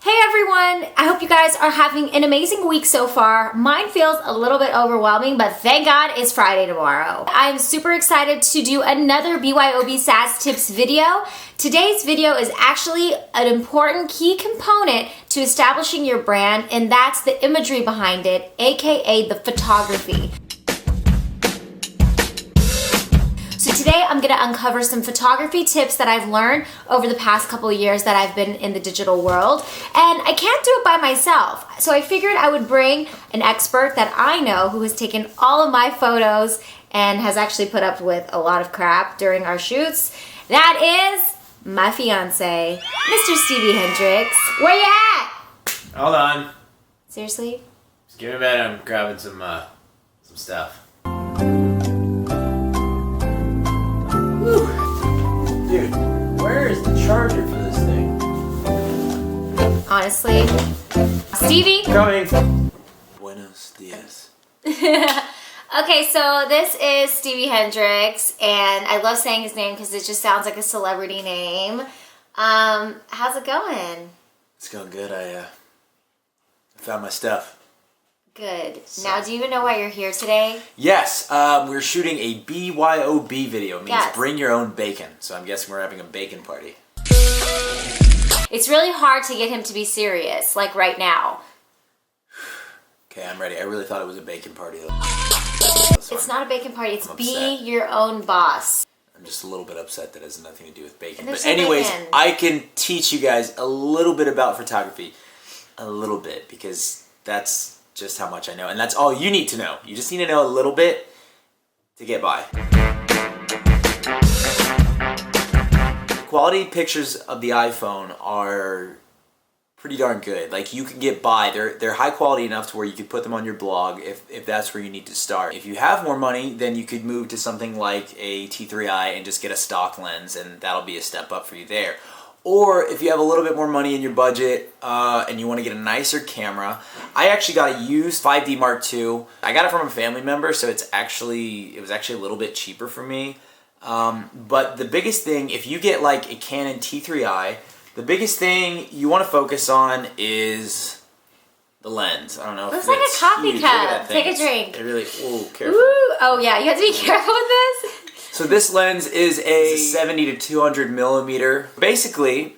Hey everyone! I hope you guys are having an amazing week so far. Mine feels a little bit overwhelming, but thank God it's Friday tomorrow. I'm super excited to do another BYOB SaaS tips video. Today's video is actually an important key component to establishing your brand, and that's the imagery behind it, aka the photography. So today I'm gonna uncover some photography tips that I've learned over the past couple of years that I've been in the digital world. And I can't do it by myself. So I figured I would bring an expert that I know who has taken all of my photos and has actually put up with a lot of crap during our shoots. That is my fiance, Mr. Stevie Hendricks. Where you at? Hold on. Seriously? Just give me a minute, I'm grabbing some stuff. Dude, where is the charger for this thing? Honestly. Stevie? Coming. Buenos dias. Okay, so this is Stevie Hendricks, and I love saying his name because it just sounds like a celebrity name. How's it going? It's going good. I found my stuff. Good. Now, do you even know why you're here today? Yes, we're shooting a BYOB video. It means Yes. Bring your own bacon. So I'm guessing we're having a bacon party. It's really hard to get him to be serious, like right now. Okay, I'm ready. I really thought it was a bacon party. It's not a bacon party, it's I'm be upset. your own boss. I'm just a little bit upset that has nothing to do with bacon. And But there's no anyways, bacon. I can teach you guys a little bit about photography. A little bit, because that's just how much I know. And that's all you need to know. You just need to know a little bit to get by. Quality pictures of the iPhone are pretty darn good. Like, you can get by. They're high quality enough to where you could put them on your blog if that's where you need to start. If you have more money, then you could move to something like a T3i and just get a stock lens, and that'll be a step up for you there. Or if you have a little bit more money in your budget and you want to get a nicer camera, I actually got a used 5D Mark II. I got it from a family member, so it was actually a little bit cheaper for me. But the biggest thing, if you get like a Canon T3i, the biggest thing you want to focus on is the lens. I don't know. Looks like a coffee huge. Look at cup. that thing. Take a drink. It really, ooh, careful. Ooh, oh yeah, you have to be careful with this. So this lens is a 70 to 200 millimeter. Basically,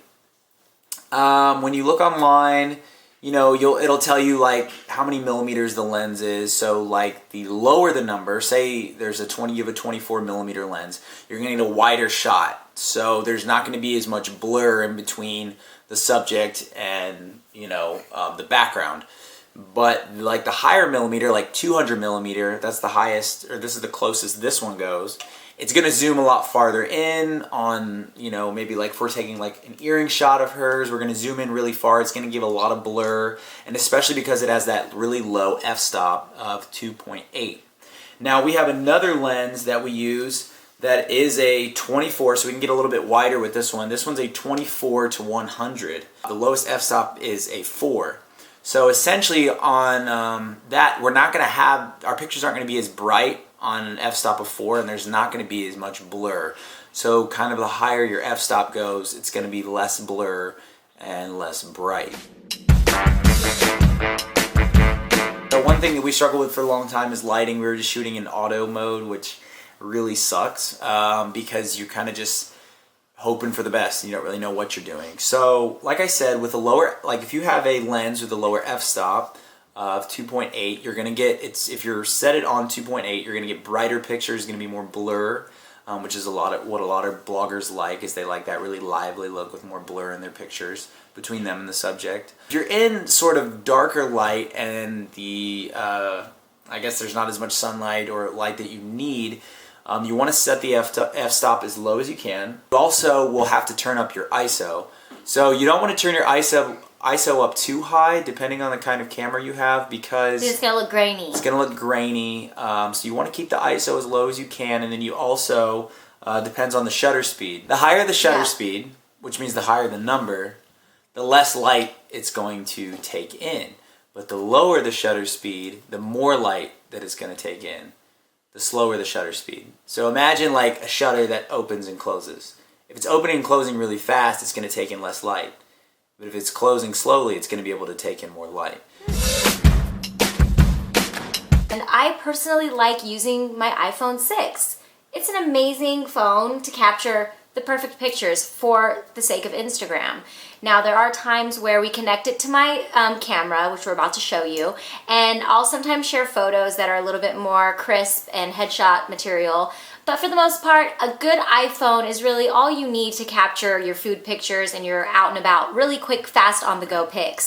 when you look online, you know, it'll tell you like how many millimeters the lens is. So like the lower the number, say there's you have a 24 millimeter lens, you're gonna need a wider shot. So there's not gonna be as much blur in between the subject and, you know, the background. But like the higher millimeter, like 200 millimeter, that's the highest, or this is the closest this one goes. It's gonna zoom a lot farther in on, you know, maybe like if we're taking like an earring shot of hers, we're gonna zoom in really far. It's gonna give a lot of blur, and especially because it has that really low f-stop of 2.8. Now we have another lens that we use that is a 24, so we can get a little bit wider with this one. This one's a 24 to 100. The lowest f-stop is a 4. So essentially on that, we're not gonna have, our pictures aren't gonna be as bright on an f-stop of 4, and there's not going to be as much blur. So kind of the higher your f-stop goes, it's going to be less blur and less bright. So one thing that we struggled with for a long time is lighting. We were just shooting in auto mode, which really sucks because you're kind of just hoping for the best and you don't really know what you're doing. So like I said, with a lower, like if you have a lens with a lower f-stop of 2.8, you're gonna get, if you're set it on 2.8, you're gonna get brighter pictures, gonna be more blur, which is what a lot of bloggers like, is they like that really lively look with more blur in their pictures between them and the subject. If you're in sort of darker light and I guess there's not as much sunlight or light that you need, you want to set the f-stop as low as you can. You also will have to turn up your ISO. So you don't want to turn your ISO up too high, depending on the kind of camera you have, because It's gonna look grainy. It's gonna look grainy. So you want to keep the ISO as low as you can, and then you also depends on the shutter speed. The higher the shutter speed, which means the higher the number, the less light it's going to take in. But the lower the shutter speed, the more light that it's going to take in. The slower the shutter speed. So imagine like a shutter that opens and closes. If it's opening and closing really fast, it's going to take in less light. But if it's closing slowly, it's going to be able to take in more light. And I personally like using my iPhone 6. It's an amazing phone to capture the perfect pictures for the sake of Instagram. Now, there are times where we connect it to my camera, which we're about to show you, and I'll sometimes share photos that are a little bit more crisp and headshot material. But for the most part, a good iPhone is really all you need to capture your food pictures and your out and about, really quick, fast, on-the-go pics.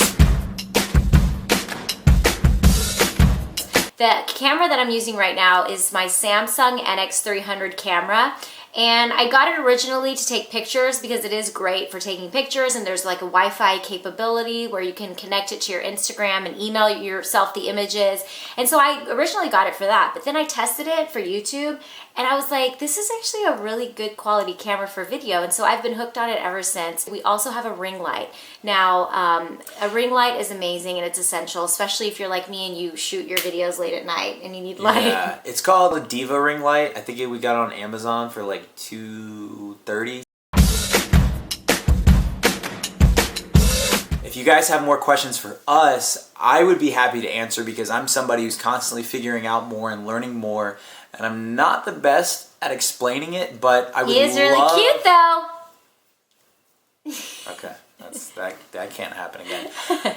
The camera that I'm using right now is my Samsung NX300 camera. And I got it originally to take pictures because it is great for taking pictures, and there's like a Wi-Fi capability where you can connect it to your Instagram and email yourself the images. And so I originally got it for that, but then I tested it for YouTube and I was like, this is actually a really good quality camera for video. And so I've been hooked on it ever since. We also have a ring light. Now, a ring light is amazing and it's essential, especially if you're like me and you shoot your videos late at night and you need light. Yeah, it's called a Diva ring light. I think we got it on Amazon for like $230. If you guys have more questions for us, I would be happy to answer because I'm somebody who's constantly figuring out more and learning more, and I'm not the best at explaining it, but I would love... He is really cute though. Okay, that can't happen again.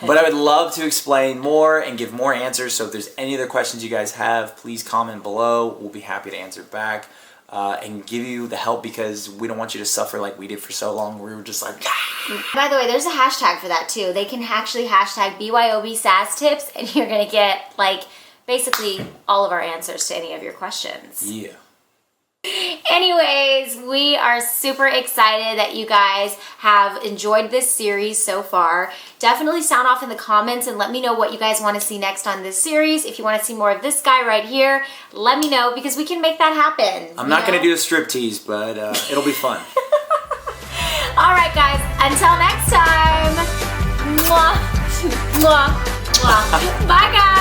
But I would love to explain more and give more answers, so if there's any other questions you guys have, please comment below. We'll be happy to answer back. And give you the help because we don't want you to suffer like we did for so long. We were just like, ah! By the way, there's a hashtag for that too. They can actually hashtag BYOB SAS tips and you're gonna get like basically all of our answers to any of your questions. Yeah. Anyways, we are super excited that you guys have enjoyed this series so far. Definitely sound off in the comments and let me know what you guys want to see next on this series. If you want to see more of this guy right here, let me know because we can make that happen. I'm not going to do a striptease, but it'll be fun. All right, guys. Until next time. Mwah, mwah, mwah. Bye, guys.